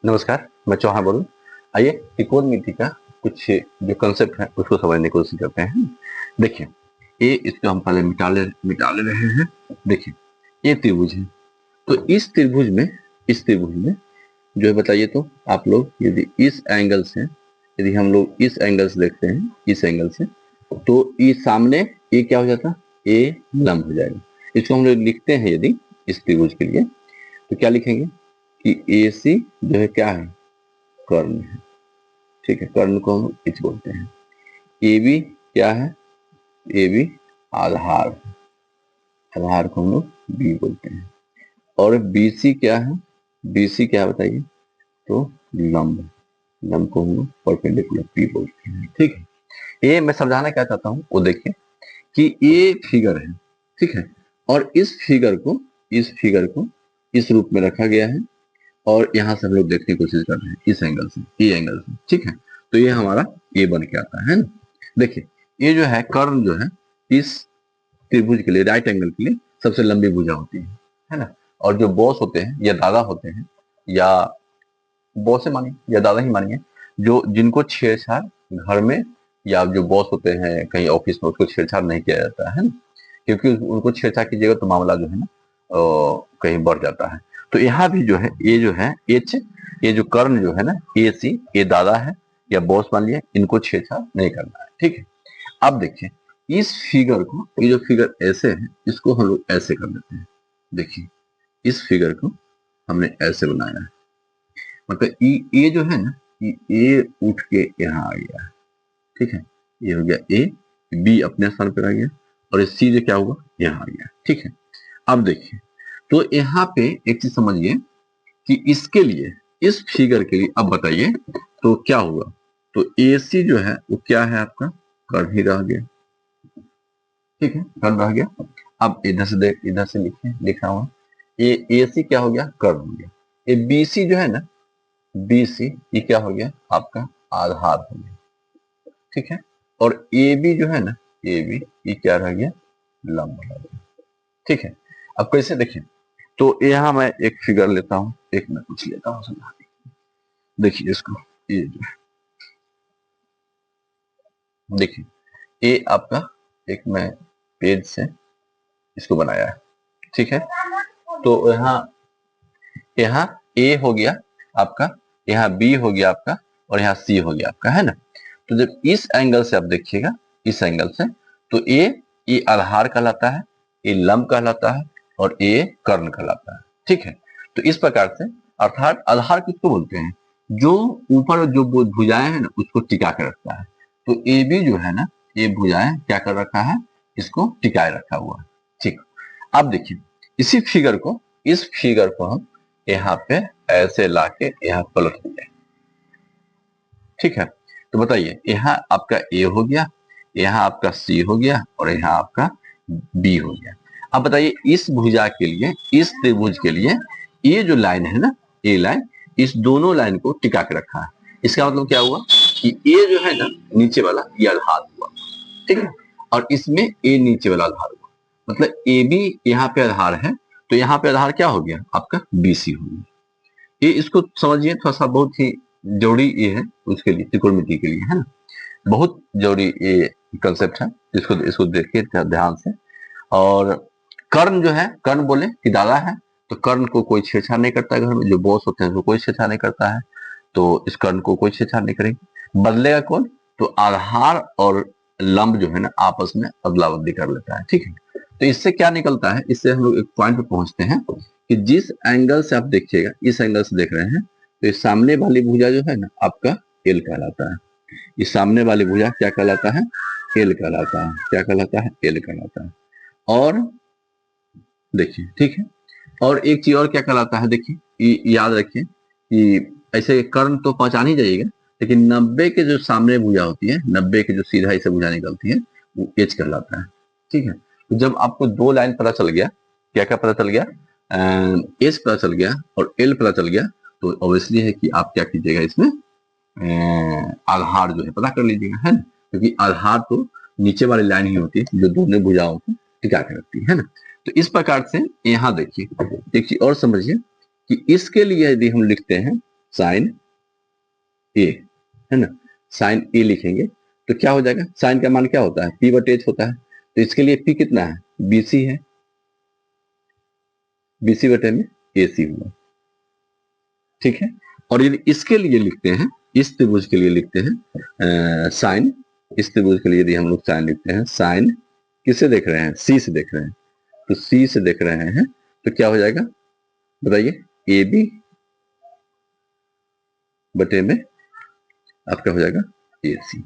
नमस्कार, मैं चौहान बोलूँ। आइए त्रिकोणमिति का कुछ जो कंसेप्ट है उसको समझने की कोशिश करते हैं। देखिए, ये इसको हम पहले मिटा ले रहे हैं। देखिए, ये त्रिभुज है। तो इस त्रिभुज में जो है बताइए तो आप लोग यदि इस एंगल से यदि हम लोग इस एंगल से देखते हैं, इस एंगल से, तो ये सामने ये क्या हो जाता है? ए लंब हो जाएगा। इसको हम लोग लिखते हैं यदि इस त्रिभुज के लिए तो क्या लिखेंगे कि AC जो है क्या है? कर्ण है। ठीक है, कर्ण को हम इच बोलते हैं। AB क्या है? AB आधार है। आधार को हम लोग B बोलते हैं। और BC क्या है? BC क्या बताइए? तो लंब। लंब को हम लोग परपेंडिकुलर P बोलते हैं। ठीक है, ये मैं समझाना क्या चाहता हूँ वो देखिए कि ये फिगर है। ठीक है, और इस फिगर को इस रूप में रखा गया है और यहाँ से हम लोग देखने की कोशिश कर रहे हैं इस एंगल से, ये एंगल से। ठीक है, तो ये हमारा ये बन के आता है ना। देखिए, ये जो है कर्ण जो है इस त्रिभुज के लिए, राइट एंगल के लिए सबसे लंबी भुजा होती है ना। और जो बॉस होते हैं या दादा होते हैं, या बॉस है मानिए या दादा ही मानिए, जो जिनको छेड़छाड़ घर में या जो बॉस होते हैं कहीं ऑफिस में, उसको छेड़छाड़ नहीं किया जाता है ना, क्योंकि उनको छेड़छाड़ कीजिएगा तो मामला जो है ना कहीं बढ़ जाता है। तो यहाँ भी जो है ये जो है एच, ये जो कर्ण जो है ना AC, ये दादा है या बॉस मान लिया, इनको छेड़छाड़ नहीं करना है। ठीक है, अब देखिए इस फिगर को, ये जो फिगर ऐसे है इसको हम लोग ऐसे कर देते हैं। देखिए, इस फिगर को हमने ऐसे बनाया है, मतलब ये जो है ना, ये उठ के यहाँ आ गया है। ठीक है, ये हो गया A, B अपने स्थान पर आ गया और ये C जो क्या हुआ यहाँ आ गया। ठीक है, अब देखिए, तो यहाँ पे एक चीज समझिए कि इसके लिए, इस फिगर के लिए अब बताइए तो क्या हुआ? तो AC जो है वो क्या है आपका? कर्ण ही रह गया। ठीक है, कर्ण रह गया। अब इधर से लिखा हुआ ये AC क्या हो गया? कर्ण हो गया। ये BC जो है ना, BC ये क्या हो गया? आपका आधार हो गया। ठीक है, और AB जो है ना, AB ये क्या रह गया? लंब रह गया। ठीक है, अब कैसे देखें तो यहाँ मैं एक फिगर लेता हूँ, एक मैं कुछ लेता हूँ समझाने। देखिए इसको, ये जो है, देखिए ये आपका एक मैं पेज से इसको बनाया है। ठीक है, तो यहाँ यहाँ A हो गया आपका, यहाँ B हो गया आपका और यहाँ C हो गया आपका, है ना। तो जब इस एंगल से आप देखिएगा, इस एंगल से, तो ये आधार कहलाता है, ये लंब कहलाता है और ये कर्ण कहलाता है। ठीक है, तो इस प्रकार से, अर्थात आधार किसको बोलते हैं? जो ऊपर जो भुजाएं हैं ना उसको टिका के रखता है। तो AB जो है ना, ये भुजाएं क्या कर रखा है? इसको टिकाए रखा हुआ है। ठीक, अब देखिए इस फिगर को हम यहाँ पे ऐसे लाके यहाँ पलट दिए। ठीक है, तो बताइए यहाँ आपका A हो गया, यहाँ आपका C हो गया और यहाँ आपका B हो गया। अब बताइए इस भुजा के लिए, इस त्रिभुज के लिए ये जो लाइन है ना, ये लाइन, इस दोनों लाइन को टिका के रखा है। इसका मतलब क्या हुआ कि ये जो है ना नीचे वाला, ये आधार हुआ। ठीक है, और इसमें ये नीचे वाला आधार हुआ, मतलब AB यहाँ पे आधार है, तो यहाँ पे आधार क्या हो गया? आपका BC हो गया। ये इसको समझिए थोड़ा सा, बहुत ही जरूरी ये है उसके लिए, त्रिकोणमिति के लिए, है ना। बहुत जरूरी ये कंसेप्ट है, इसको इसको देखिए ध्यान से। और कर्ण जो है, कर्ण बोले कि दादा है, तो कर्ण को कोई छेड़छाड़ नहीं करता है घर में, जो बॉस होते हैं उसको कोई छेड़छाड़ नहीं करता है, तो इस कर्ण को कोई छेड़छाड़ नहीं करेगी। बदलेगा कौन? तो आधार और लंब जो है ना आपस में अदला बदली कर लेता है। ठीक है, तो इससे क्या निकलता है? इससे हम लोग एक पॉइंट पे पहुंचते हैं कि जिस एंगल से आप देखिएगा, इस एंगल से देख रहे हैं, तो इस सामने वाली भुजा जो है ना आपका एल कहलाता है। इस सामने वाली भुजा क्या कहलाता है? एल कहलाता है। क्या कहलाता है? एल कहलाता है। और देखिए, ठीक है, और एक चीज और क्या कहलाता है, देखिए याद रखिए कि ऐसे कर्ण तो पहचान ही जाइएगा, लेकिन 90 के जो सामने भुजा होती है, 90 के जो सीधा ऐसे भुजा निकलती है, वो एच कहलाता है। ठीक है, तो जब आपको दो लाइन पता चल गया, क्या क्या पता चल गया? एच पता चल गया और एल पता चल गया, तो ऑब्वियसली है कि आप क्या कीजिएगा इसमें आधार जो है पता कर लीजिएगा, है ना, क्योंकि आधार तो नीचे वाली लाइन ही होती है जो दोनों भुजाओं को टिका के रखती है ना। तो इस प्रकार से यहाँ देखिए एक चीज और समझिए कि इसके लिए यदि हम लिखते हैं साइन ए, है ना, साइन ए लिखेंगे तो क्या हो जाएगा, साइन का मान क्या होता है, पी बटे एच होता है, तो इसके लिए पी कितना है, बीसी है, बीसी बटे में एसी हुआ, ठीक है। और यदि इसके लिए लिखते हैं, इस त्रिभुज के लिए लिखते हैं साइन, इस त्रिभुज के लिए यदि हम लोग साइन लिखते हैं, साइन किससे देख रहे हैं, सी से देख रहे हैं, तो सी से देख रहे हैं तो क्या हो जाएगा बताइए, ए बी बटे में आपका हो जाएगा ए सी।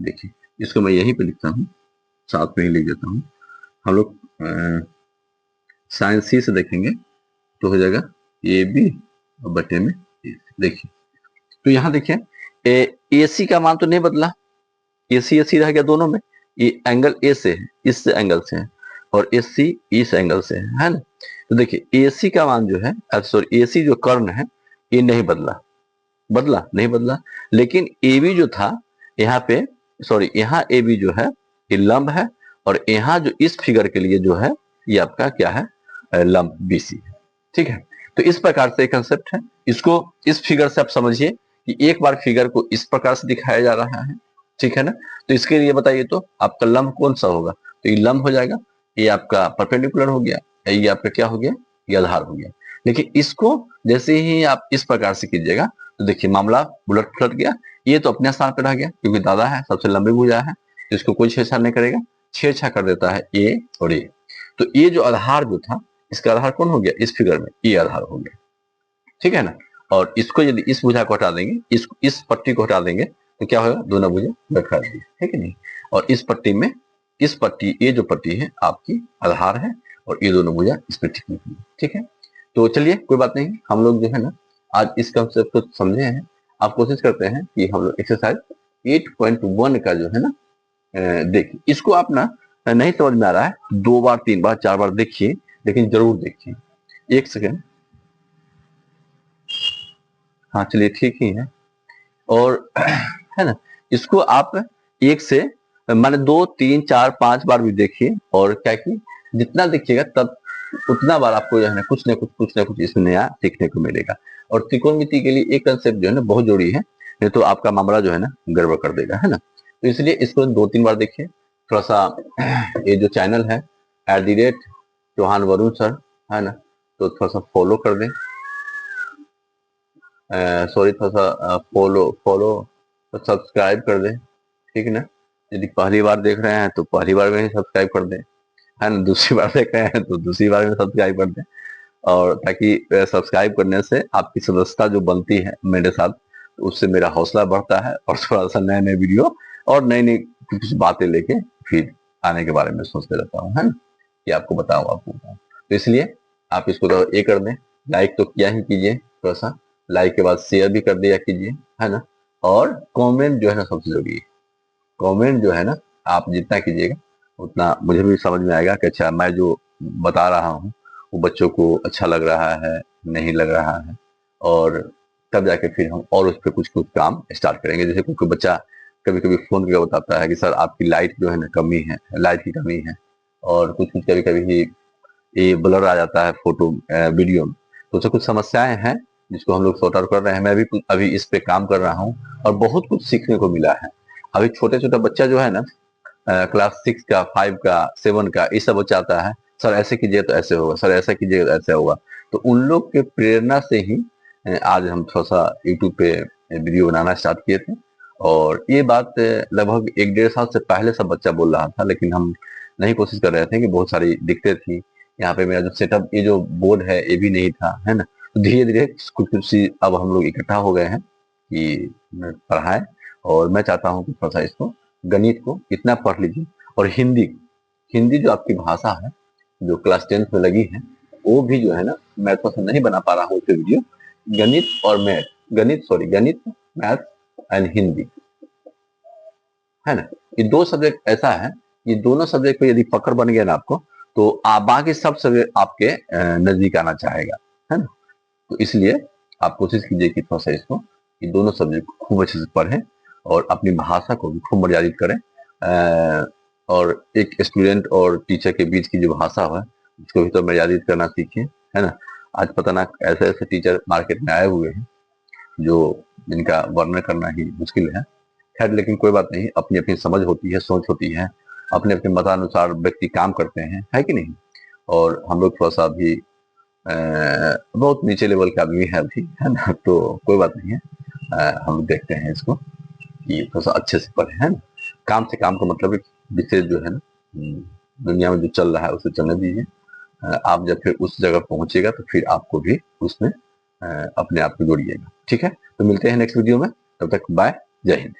देखिए इसको मैं यहीं पे लिखता हूँ, साथ में ही लिख देता हूँ, हम लोग साइन सी से देखेंगे तो हो जाएगा ए बी बटे में ए सी। देखिए तो यहाँ देखिए ए सी का मान तो नहीं बदला, ए सी रह गया दोनों में, ये एंगल ए से है, इस एंगल से है, और एस सी इस एंगल से है ना। तो देखिए ए सी का मान जो है, सॉरी ए सी जो कर्ण है ये नहीं बदला, नहीं बदला, लेकिन ए बी जो था यहाँ पे, सॉरी यहाँ ए बी जो है ये लंब है, और यहाँ जो इस फिगर के लिए जो है ये आपका क्या है, लंब बीसी है, ठीक है। तो इस प्रकार से कंसेप्ट है, इसको इस फिगर से आप समझिए कि एक बार फिगर को इस प्रकार से दिखाया जा रहा है, ठीक है ना। तो इसके लिए बताइए तो आपका लंब कौन सा होगा, तो ये लंब हो जाएगा, ये आपका परपेंडिकुलर हो गया, ये आपका क्या हो गया, ये आधार हो गया। लेकिन इसको जैसे ही आप इस प्रकार से कीजिएगा तो देखिए मामला उलट पलट गया, ये तो अपने स्थान पर रह गया क्योंकि दादा है, सबसे लंबी भुजा है, इसको कोई छेड़छाड़ नहीं करेगा, छेड़छाड़ कर देता है ए और ए। तो ये जो आधार जो था, इसका आधार कौन हो गया, इस फिगर में ये आधार हो गया, ठीक है ना। और इसको यदि इस भुजा को हटा देंगे, इस पट्टी को हटा देंगे तो क्या होगा, दोनों भुजा बैठा दी है कि नहीं। और इस पट्टी में, इस पट्टी, ये जो पट्टी है आपकी आधार है, और ये दोनों भुजा इस पे टिकी हुई, ठीक है। तो चलिए कोई बात नहीं, हम लोग जो है ना आज इस कंसेप्ट को समझे हैं। आप कोशिश करते हैं कि हम लोग एक्सरसाइज 8.1 का जो है ना देखिए, इसको आप ना नहीं समझ में आ रहा है, 2 बार 3 बार 4 बार देखिए, लेकिन जरूर देखिए। एक सेकेंड, हाँ चलिए ठीक ही है। और है ना, इसको आप एक से माने 2 3 4 5 बार भी देखिए, और क्या कि जितना देखिएगा तब उतना बार आपको जो है ना कुछ ना कुछ इसमें नया सीखने को मिलेगा। और त्रिकोणमिति के लिए एक कंसेप्ट जो है ना बहुत जरूरी है, नहीं तो आपका मामला जो है ना गड़बड़ कर देगा, है ना। तो इसलिए इसको 2-3 बार देखिए। थोड़ा सा ये जो चैनल है @चौहान वरुण सर, है ना, तो थोड़ा सा फॉलो कर दें, सॉरी थोड़ा सा फॉलो सब्सक्राइब कर दें, ठीक है ना। यदि पहली बार देख रहे हैं तो पहली बार में ही सब्सक्राइब कर दें, है ना, दूसरी बार देख रहे हैं तो दूसरी बार में सब्सक्राइब कर दें, और ताकि सब्सक्राइब करने से आपकी सदस्यता जो बनती है मेरे साथ, तो उससे मेरा हौसला बढ़ता है, और थोड़ा सा नए नए वीडियो और नई नई कुछ बातें लेके फिर आने के बारे में सोचते रहता हूँ, है ना, कि आपको बताऊँ। तो इसलिए आप इसको तो ये कर दें, लाइक तो किया ही कीजिए, थोड़ा सा लाइक के बाद शेयर भी कर दिया कीजिए, है ना। और कमेंट जो है ना सबसे जरूरी है, कमेंट जो है ना आप जितना कीजिएगा उतना मुझे भी समझ में आएगा कि अच्छा मैं जो बता रहा हूँ वो बच्चों को अच्छा लग रहा है, नहीं लग रहा है, और तब जाके फिर हम और उस पर कुछ कुछ काम स्टार्ट करेंगे। जैसे कोई बच्चा कभी कभी फोन करके बताता है कि सर आपकी लाइट जो है ना कमी है, लाइट की कमी है, और कुछ कुछ कभी कभी ये ब्लर आ जाता है फोटो वीडियो में, तो उससे कुछ समस्याएं हैं जिसको हम लोग सॉर्ट आउट कर रहे हैं। मैं भी अभी इस पे काम कर रहा हूँ और बहुत कुछ सीखने को मिला है। अभी छोटे छोटे बच्चा जो है ना क्लास 6 का, 5 का, 7 का, ये सब बच्चा आता है, सर ऐसे कीजिए तो ऐसे होगा, सर ऐसा कीजिए तो ऐसे होगा। तो उन लोग के प्रेरणा से ही आज हम थोड़ा सा यूट्यूब पे वीडियो बनाना स्टार्ट किए थे। और ये बात लगभग 1-1.5 साल से पहले सब बच्चा बोल रहा था, लेकिन हम नहीं कोशिश कर रहे थे कि बहुत सारी दिक्कतें थी। यहाँ पे मेरा जो सेटअप, ये जो बोर्ड है ये भी नहीं था, है ना। तो धीरे धीरे कुछ कुछ अब हम लोग इकट्ठा हो गए हैं कि पढ़ाएं, और मैं चाहता हूँ कि थोड़ा सा इसको, गणित को इतना पढ़ लीजिए, और हिंदी, हिंदी जो आपकी भाषा है जो क्लास 10th में लगी है, वो भी जो है ना मैं थोड़ा सा नहीं बना पा रहा हूँ वीडियो। गणित और मैथ, गणित मैथ एंड हिंदी, है ना, ये 2 सब्जेक्ट ऐसा है, ये दोनों सब्जेक्ट पे यदि पकड़ बन गया ना आपको, तो बाकी सब सब्जेक्ट आपके नजदीक आना चाहेगा, है ना। तो इसलिए आप कोशिश कीजिए कि थोड़ा सा इसको, ये दोनों सब्जेक्ट को खूब अच्छे से पढ़ें, और अपनी भाषा को भी खूब मर्यादित करें। और एक स्टूडेंट और टीचर के बीच की जो भाषा है उसको भी तो मर्यादित करना सीखें, है ना। आज पता ना ऐसे ऐसे टीचर मार्केट में आए हुए हैं जो जिनका वर्णन करना ही मुश्किल है। खैर लेकिन कोई बात नहीं, अपनी अपनी समझ होती है, सोच होती है, अपने अपने मतानुसार व्यक्ति काम करते हैं, है कि नहीं। और हम लोग थोड़ा सा अभी बहुत नीचे लेवल का आदमी है अभी, है ना, तो कोई बात नहीं है। हम लोग देखते हैं इसको कि थोड़ा सा अच्छे से पढ़े, है ना। काम से काम का मतलब है विशेष जो है ना, दुनिया में जो चल रहा है उसे चलने दीजिए। आप जब फिर उस जगह पहुंचेगा तो फिर आपको भी उसमें अपने आप को जोड़िएगा। ठीक है, तो मिलते हैं नेक्स्ट वीडियो में, तब तक बाय, जय हिंद।